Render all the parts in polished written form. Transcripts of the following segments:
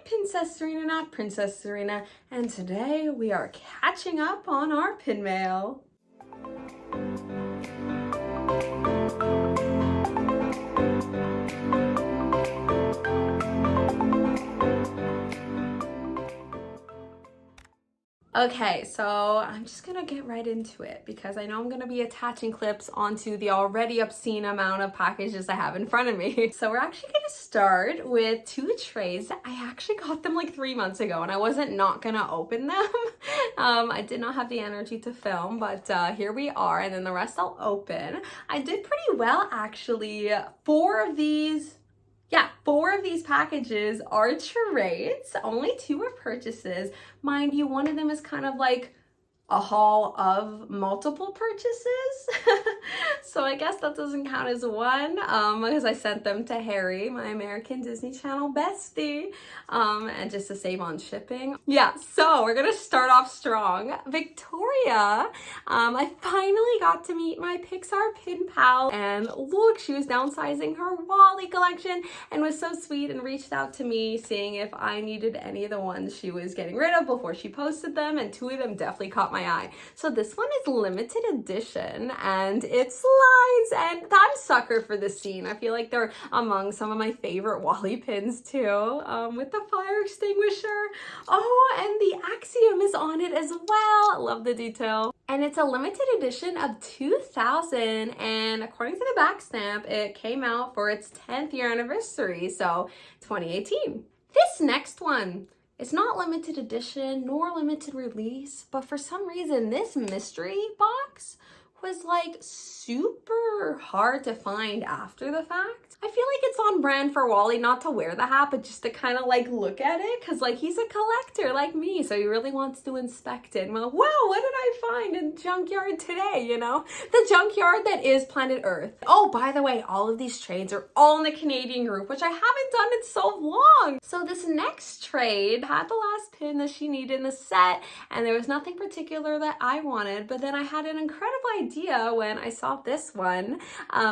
Princess Serena, not Princess Serena, and today we are catching up on our pin mail. Okay, so I'm just gonna get right into it because I know I'm gonna be attaching clips onto the already obscene amount of packages I have in front of me. So we're actually gonna start with 2 trays. I actually got them like 3 months ago and I wasn't not gonna open them. I did not have the energy to film, but here we are, and then the rest I'll open. I did pretty well actually. 4 of these packages are trades. Only 2 are purchases. Mind you, one of them is kind of like a haul of multiple purchases. So I guess that doesn't count as one because I sent them to Harry, my American Disney Channel bestie, and just to save on shipping. Yeah, so we're gonna start off strong. Victoria, I finally got to meet my Pixar pin pal, and look, she was downsizing her WALL-E collection and was so sweet and reached out to me seeing if I needed any of the ones she was getting rid of before she posted them, and 2 of them definitely caught my eye. So this one is limited edition and it slides, and I'm a sucker for this scene. I feel like they're among some of my favorite WALL-E pins too, with the fire extinguisher. Oh, and the axiom is on it as well. I love the detail. And it's a limited edition of 2000, and according to the back stamp, it came out for its 10th year anniversary, so 2018. This next one, it's not limited edition nor limited release, but for some reason this mystery box was like super hard to find after the fact. I feel like it's on brand for WALL-E not to wear the hat, but just to kind of like look at it, because like he's a collector like me, so he really wants to inspect it. And we're like, wow, what did I find in junkyard today, you know? The junkyard that is planet Earth. Oh, by the way, all of these trades are all in the Canadian group, which I haven't done in so long. So this next trade had the last pin that she needed in the set, and there was nothing particular that I wanted, but then I had an incredible idea when I saw this one.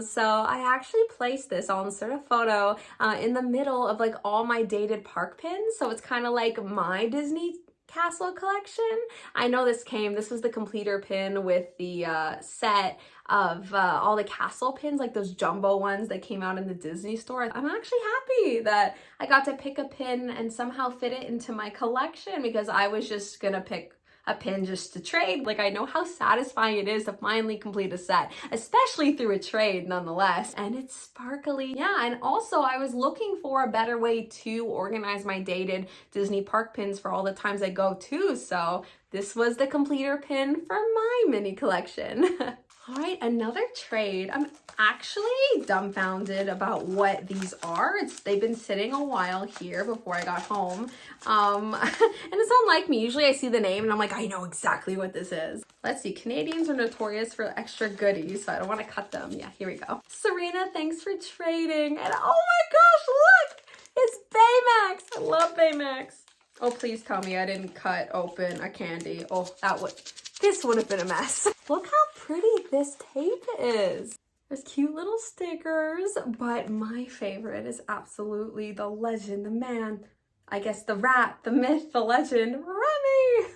So I actually placed this on sort of photo in the middle of like all my dated park pins. So it's kind of like my Disney Castle collection. I know this was the completer pin with the set of all the castle pins, like those jumbo ones that came out in the Disney store. I'm actually happy that I got to pick a pin and somehow fit it into my collection, because I was just gonna pick a pin just to trade. Like, I know how satisfying it is to finally complete a set, especially through a trade nonetheless. And it's sparkly. Yeah, and also I was looking for a better way to organize my dated Disney park pins for all the times I go to. So this was the completer pin for my mini collection. All right, another trade. I'm actually dumbfounded about what these are. They've been sitting a while here before I got home. And it's unlike me. Usually I see the name and I'm like, I know exactly what this is. Let's see, Canadians are notorious for extra goodies, so I don't want to cut them. Yeah, here we go. Serena, thanks for trading. And oh my gosh, look, it's Baymax. I love Baymax. Oh, please tell me I didn't cut open a candy. Oh, this would have been a mess. Look how pretty this tape is. There's cute little stickers, but my favorite is absolutely the legend, the man, I guess the rat, the myth, the legend, Remy.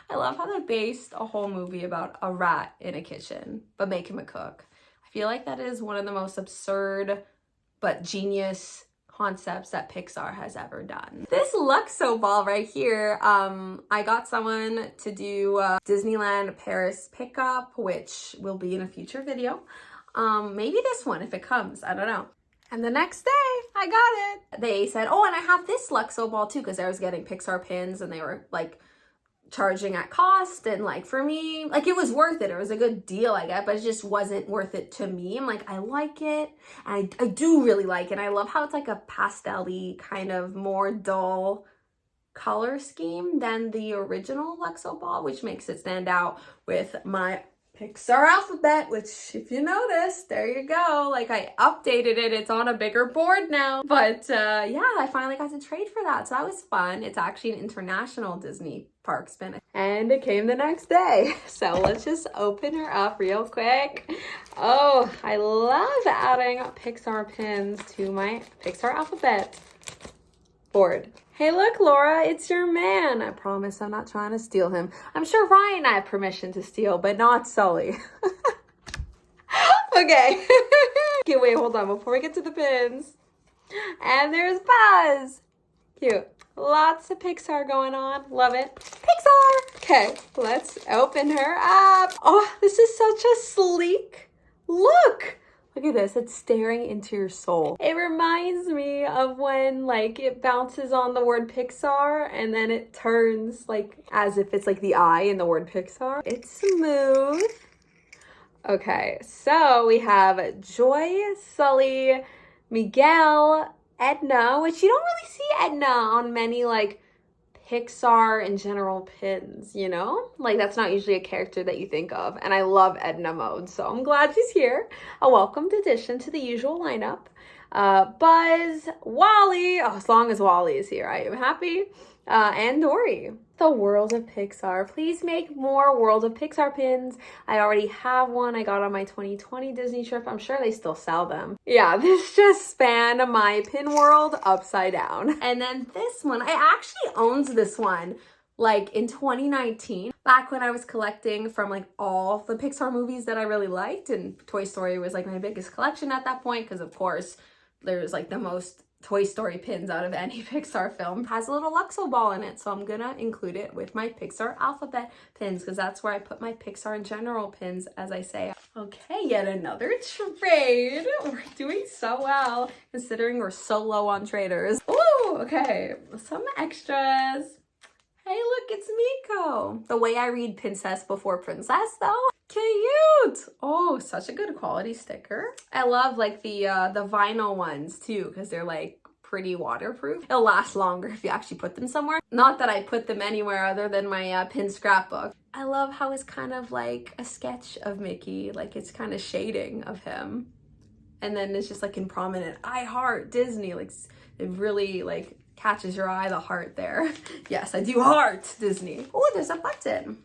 I love how they based a whole movie about a rat in a kitchen, but make him a cook. I feel like that is one of the most absurd but genius concepts that Pixar has ever done. This Luxo ball right here, I got someone to do Disneyland Paris pickup, which will be in a future video. Maybe this one if it comes, I don't know. And the next day I got it. They said, oh, and I have this Luxo ball too, because I was getting Pixar pins and they were like charging at cost, and like for me, like it was worth it. It was a good deal, I guess, but it just wasn't worth it to me. I'm like, I like it, and I do really like it. I love how it's like a pastel-y kind of more dull color scheme than the original Luxo ball, which makes it stand out with my Pixar alphabet, which if you notice, there you go. Like I updated it, it's on a bigger board now. But yeah, I finally got to trade for that, so that was fun. It's actually an international Disney park spin, and it came the next day. So let's just open her up real quick. Oh, I love adding Pixar pins to my Pixar alphabet board. Hey, look, Laura, it's your man. I promise I'm not trying to steal him. I'm sure Ryan and I have permission to steal, but not Sully. Okay. Okay, wait, hold on. Before we get to the pins. And there's Buzz. Cute. Lots of Pixar going on. Love it. Pixar! Okay, let's open her up. Oh, this is such a sleek look. Look at this. It's staring into your soul. It reminds me of when like it bounces on the word Pixar and then it turns like as if it's like the eye in the word Pixar. It's smooth. Okay, so we have Joy, Sully, Miguel, Edna, which you don't really see Edna on many like Pixar in general pins, you know? Like that's not usually a character that you think of. And I love Edna mode, so I'm glad she's here. A welcomed addition to the usual lineup. Buzz, Wally, oh, as long as Wally is here, I am happy. And Dory. The World of Pixar. Please make more World of Pixar pins. I already have one I got on my 2020 Disney trip. I'm sure they still sell them. Yeah, this just spanned my pin world upside down. And then this one, I actually owned this one like in 2019, back when I was collecting from like all the Pixar movies that I really liked, and Toy Story was like my biggest collection at that point because of course there's like the most Toy Story pins out of any Pixar film. It has a little Luxo ball in it, so I'm gonna include it with my Pixar alphabet pins because that's where I put my Pixar in general pins, as I say. Okay, yet another trade. We're doing so well considering we're so low on traders. Ooh, okay, some extras. Hey, look, it's Miko. The way I read princess before princess, though. Cute. Oh, such a good quality sticker. I love like the vinyl ones too, because they're like pretty waterproof. It'll last longer if you actually put them somewhere. Not that I put them anywhere other than my pin scrapbook. I love how it's kind of like a sketch of Mickey, like it's kind of shading of him. And then it's just like in prominent, I heart Disney, like it really like catches your eye, the heart there. Yes, I do heart Disney. Oh, there's a button.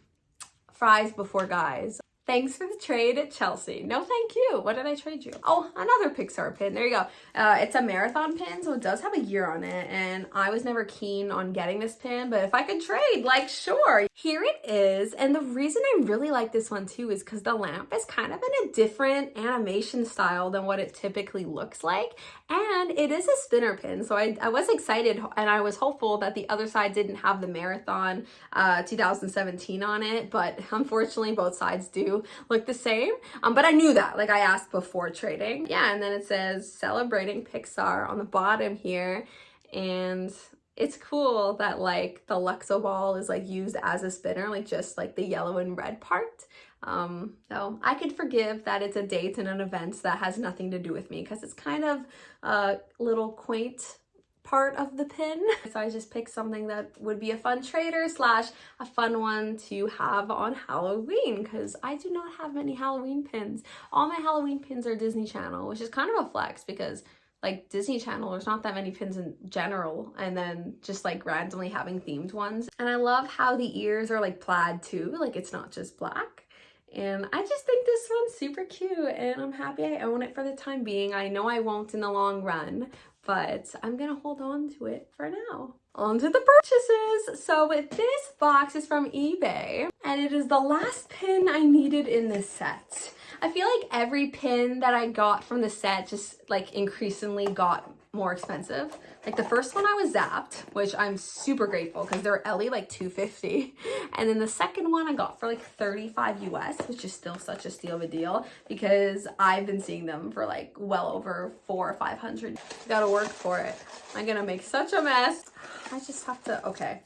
Fries before guys. Thanks for the trade at Chelsea. No, thank you. What did I trade you? Oh, another Pixar pin. There you go. It's a marathon pin, so it does have a year on it. And I was never keen on getting this pin, but if I could trade, like, sure. Here it is. And the reason I really like this one too is because the lamp is kind of in a different animation style than what it typically looks like. And it is a spinner pin. So I was excited and I was hopeful that the other side didn't have the marathon 2017 on it, but unfortunately both sides do look the same. But I knew that, like I asked before trading. Yeah, and then it says celebrating Pixar on the bottom here. And it's cool that like the Luxo ball is like used as a spinner, like just like the yellow and red part. So I could forgive that it's a date and an event that has nothing to do with me because it's kind of a little quaint part of the pin. So I just picked something that would be a fun trader slash a fun one to have on Halloween because I do not have many Halloween pins. All my Halloween pins are Disney Channel, which is kind of a flex because like Disney Channel, there's not that many pins in general, and then just like randomly having themed ones. And I love how the ears are like plaid too, like it's not just black. And I just think this one's super cute and I'm happy I own it for the time being. I know I won't in the long run, but I'm gonna hold on to it for now. On to the purchases. So this box is from eBay and it is the last pin I needed in this set. I feel like every pin that I got from the set just like increasingly got more expensive. Like the first one I was zapped, which I'm super grateful because they're Ellie like $250. And then the second one I got for like 35 US, which is still such a steal of a deal because I've been seeing them for like well over 400 or 500. Gotta work for it. I'm gonna make such a mess. I just have to, okay.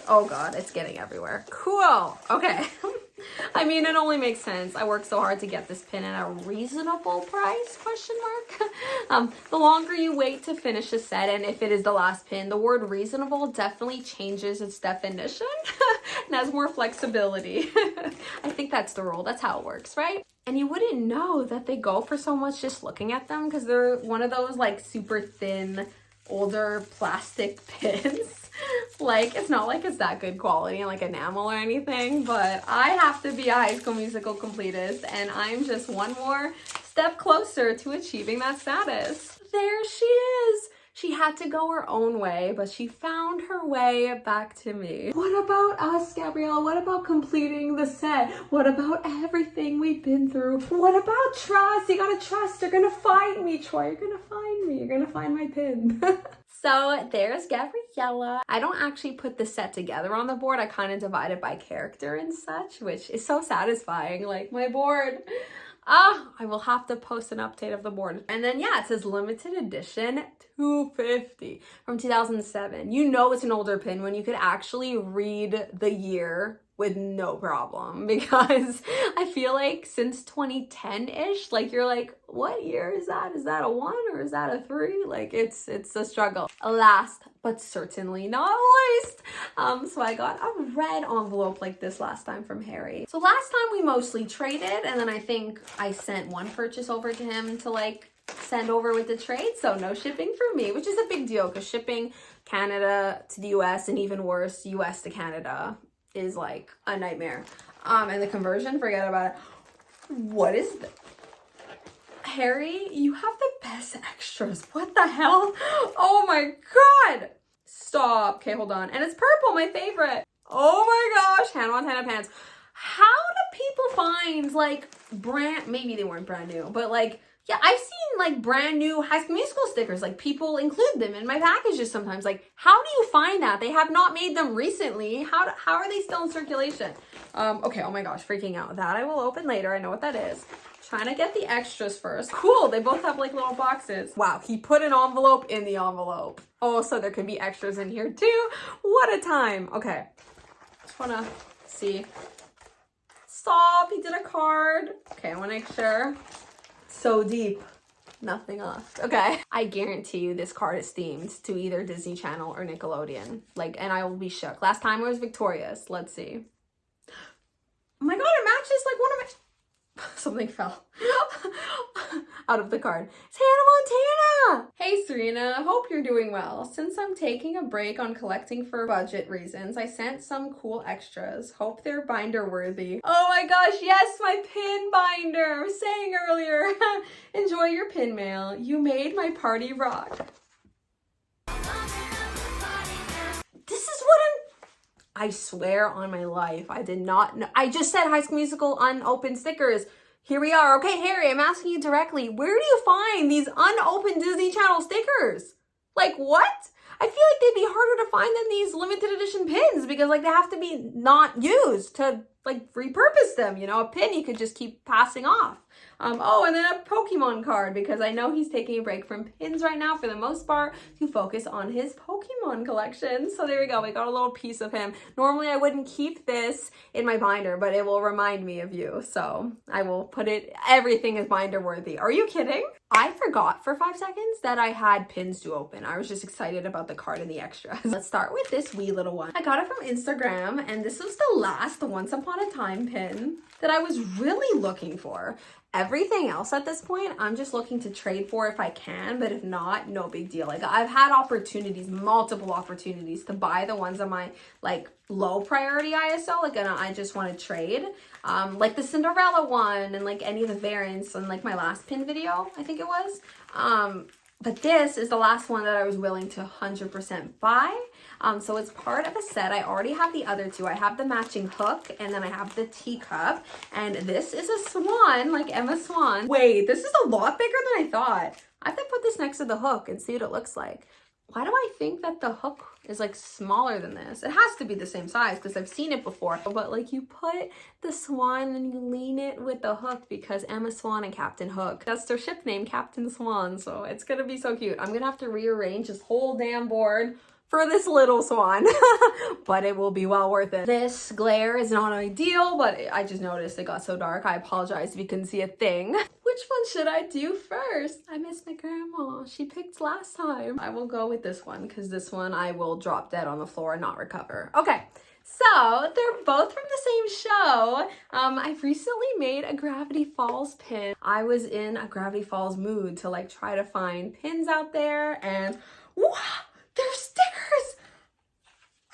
Oh God, it's getting everywhere. Cool, okay. I mean, it only makes sense. I worked so hard to get this pin at a reasonable price, question mark. The longer you wait to finish a set, and if it is the last pin, the word reasonable definitely changes its definition and has more flexibility. I think that's the rule. That's how it works, right? And you wouldn't know that they go for so much just looking at them because they're one of those like super thin, older plastic pins. Like, it's not like it's that good quality and like enamel or anything, but I have to be a High School Musical completist and I'm just one more step closer to achieving that status. There she is. She had to go her own way, but she found her way back to me. What about us, Gabrielle? What about completing the set? What about everything we've been through? What about trust? You gotta trust. You're gonna find me, Troy. You're gonna find me. You're gonna find my pin. So there's Gabriella. I don't actually put the set together on the board. I kind of divide it by character and such, which is so satisfying. Like my board. I will have to post an update of the board. And then yeah, it says limited edition 250 from 2007. You know it's an older pin when you could actually read the year with no problem, because I feel like since 2010-ish, like you're like, what year is that? Is that a 1 or is that a 3? Like it's a struggle. Last but certainly not least, so I got a red envelope like this last time from Harry. So last time we mostly traded, and then I think I sent one purchase over to him to like send over with the trade, so no shipping for me, which is a big deal because shipping Canada to the US and even worse, US to Canada is like a nightmare. And the conversion, forget about it. What is this? Harry, you have the best extras. What the hell? Oh my god! Stop. Okay, hold on. And it's purple, my favorite. Oh my gosh, Hannah Montana pants. How do people find like maybe they weren't brand new, but like, yeah, I've seen like brand new High School Musical stickers. Like people include them in my packages sometimes. Like, how do you find that? They have not made them recently. How are they still in circulation? Okay, oh my gosh, freaking out. That I will open later. I know what that is. Trying to get the extras first. Cool, they both have like little boxes. Wow, he put an envelope in the envelope. Oh, so there could be extras in here too. What a time. Okay, just wanna see. Stop, he did a card. Okay, I wanna make sure. So deep, nothing left. Okay, I guarantee you this card is themed to either Disney Channel or Nickelodeon. Like, and I will be shook. Last time it was Victorious. Let's see. Oh my god, it matches like one of my... Something fell out of the card. It's Hannah Montana! Hey Serena, hope you're doing well. Since I'm taking a break on collecting for budget reasons, I sent some cool extras. Hope they're binder worthy. Oh my gosh, yes, my pin binder! I was saying earlier. Enjoy your pin mail. You made my party rock. I swear on my life, I did not know. I just said High School Musical unopened stickers. Here we are. Okay, Harry, I'm asking you directly. Where do you find these unopened Disney Channel stickers? Like, what? I feel like they'd be harder to find than these limited edition pins because, like, they have to be not used to, like, repurpose them. You know, a pin you could just keep passing off. Oh, and then a Pokemon card because I know he's taking a break from pins right now for the most part to focus on his Pokemon collection. So there we go. We got a little piece of him. Normally I wouldn't keep this in my binder, but it will remind me of you. So I will put it, everything is binder worthy. Are you kidding? I forgot for 5 seconds that I had pins to open. I was just excited about the card and the extras. Let's start with this wee little one. I got it from Instagram and this was the last Once Upon a Time pin that I was really looking for. Everything else at this point, I'm just looking to trade for if I can, but if not, no big deal. Like I've had opportunities, multiple opportunities to buy the ones on my like low priority ISO, like and I just want to trade. Like the Cinderella one and like any of the variants on like my last pin video, I think it was. But this is the last one that I was willing to 100% buy. So it's part of a set. I already have the other two. I have the matching hook and then I have the teacup. And this is a swan, like Emma Swan. Wait, this is a lot bigger than I thought. I have to put this next to the hook and see what it looks like. Why do I think that the hook is like smaller than this? It has to be the same size because I've seen it before. But like you put the swan and you lean it with the hook because Emma Swan and Captain Hook. That's their ship name, Captain Swan. So it's gonna be so cute. I'm gonna have to rearrange this whole damn board for this little swan, but it will be well worth it. This glare is not ideal, but I just noticed it got so dark. I apologize if you couldn't see a thing. Which one should I do first? I miss my grandma. She picked last time. I will go with this one because this one I will drop dead on the floor and not recover. Okay. So they're both from the same show. I've recently made a Gravity Falls pin. I was in a Gravity Falls mood to like try to find pins out there and wow, they're stickers.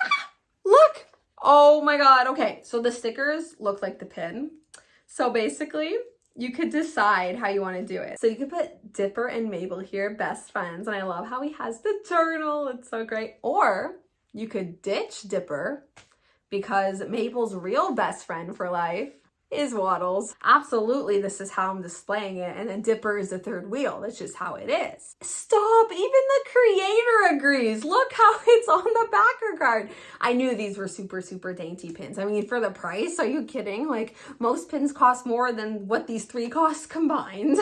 Ah, look. Oh my God. Okay. So the stickers look like the pin. So basically you could decide how you want to do it. So you could put Dipper and Mabel here, best friends. And I love how he has the journal. It's so great. Or you could ditch Dipper because Mabel's real best friend for life is Waddles. Absolutely, this is how I'm displaying it. And then Dipper is the third wheel. That's just how it is. Stop, even the creator agrees. Look how it's on the backer card. I knew these were super, super dainty pins. I mean, for the price, are you kidding? Like, most pins cost more than what these three cost combined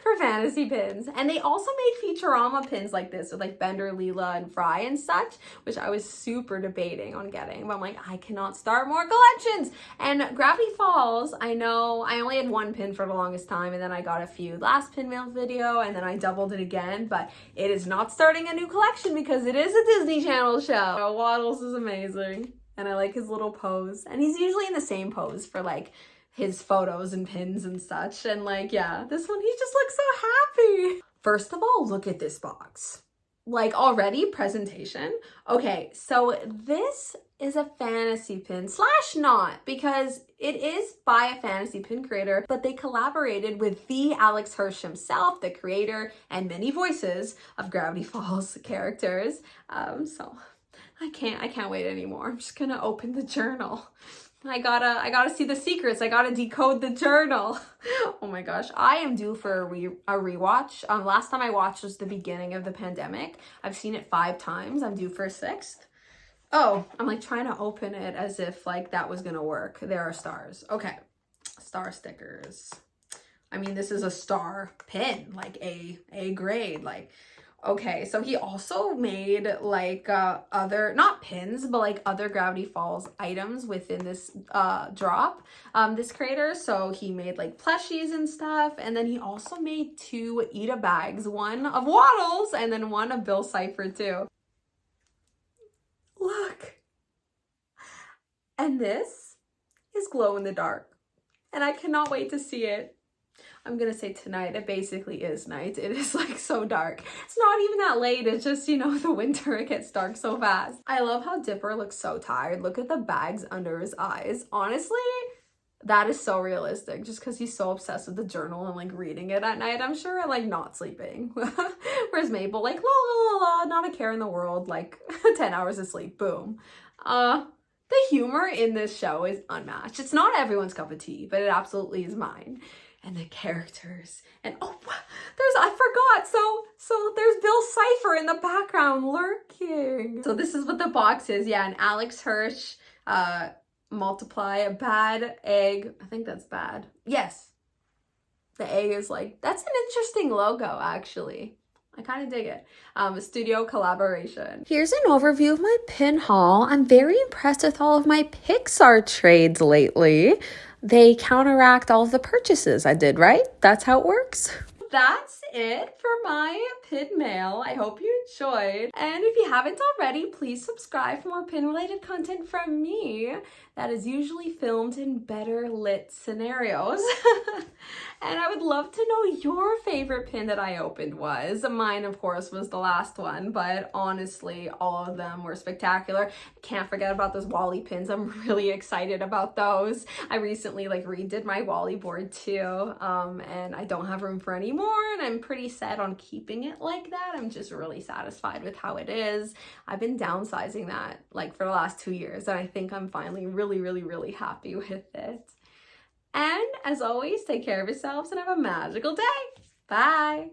for fantasy pins. And they also made Futurama pins like this with like Bender, Leela, and Fry and such, which I was super debating on getting. But I'm like, I cannot start more collections. And Gravity Falls, I know I only had one pin for the longest time, and then I got a few last pin mail video, and then I doubled it again, but it is not starting a new collection because it is a Disney Channel show. Waddles is amazing, and I like his little pose, and he's usually in the same pose for like his photos and pins and such, and like, yeah, this one, he just looks so happy. First of all, look at this box. Like, already presentation. Okay, so this is a fantasy pin / not, because it is by a fantasy pin creator, but they collaborated with the Alex Hirsch himself, the creator and many voices of Gravity Falls characters. So I can't wait anymore. I'm just gonna open the journal. I gotta see the secrets. I gotta decode the journal. Oh my gosh, I am due for a rewatch. Last time I watched was the beginning of the pandemic. I've seen it 5 times. I'm due for a 6th. Oh, I'm like trying to open it as if like that was gonna work. There are stars. Okay, star stickers. I mean, this is a star pin, like A grade, like. Okay, so he also made like other, not pins, but like other Gravity Falls items within this drop, this creator. So he made like plushies and stuff. And then he also made 2 Eda bags, one of Waddles and then one of Bill Cipher too. Look. And this is glow in the dark. And I cannot wait to see it. I'm gonna say tonight. It basically is night. It is like so dark. It's not even that late. It's just, you know, the winter, it gets dark so fast. I love how Dipper looks so tired. Look at the bags under his eyes. Honestly, that is so realistic just because he's so obsessed with the journal and like reading it at night. I'm sure like not sleeping. Whereas Mabel, like, la la la, not a care in the world, like 10 hours of sleep, boom. The humor in this show is unmatched. It's not everyone's cup of tea, but it absolutely is mine. And the characters, and oh, I forgot, so there's Bill Cipher in the background lurking. So this is what the box is, yeah, an Alex Hirsch, multiply, a bad egg, I think that's bad, yes. The egg is like, that's an interesting logo, actually. I kind of dig it. A studio collaboration. Here's an overview of my pin haul. I'm very impressed with all of my Pixar trades lately. They counteract all of the purchases I did, right? That's how it works. That's it for my pin mail. I hope you enjoyed. And if you haven't already, please subscribe for more pin-related content from me that is usually filmed in better lit scenarios. And I would love to know your favorite pin that I opened was. Mine, of course, was the last one, but honestly, all of them were spectacular. Can't forget about those Wally pins. I'm really excited about those. I recently like redid my Wally board too, and I don't have room for any more, and I'm pretty set on keeping it like that. I'm just really satisfied with how it is. I've been downsizing that like for the last 2 years, and I think I'm finally really happy with it. And as always, take care of yourselves and have a magical day. Bye.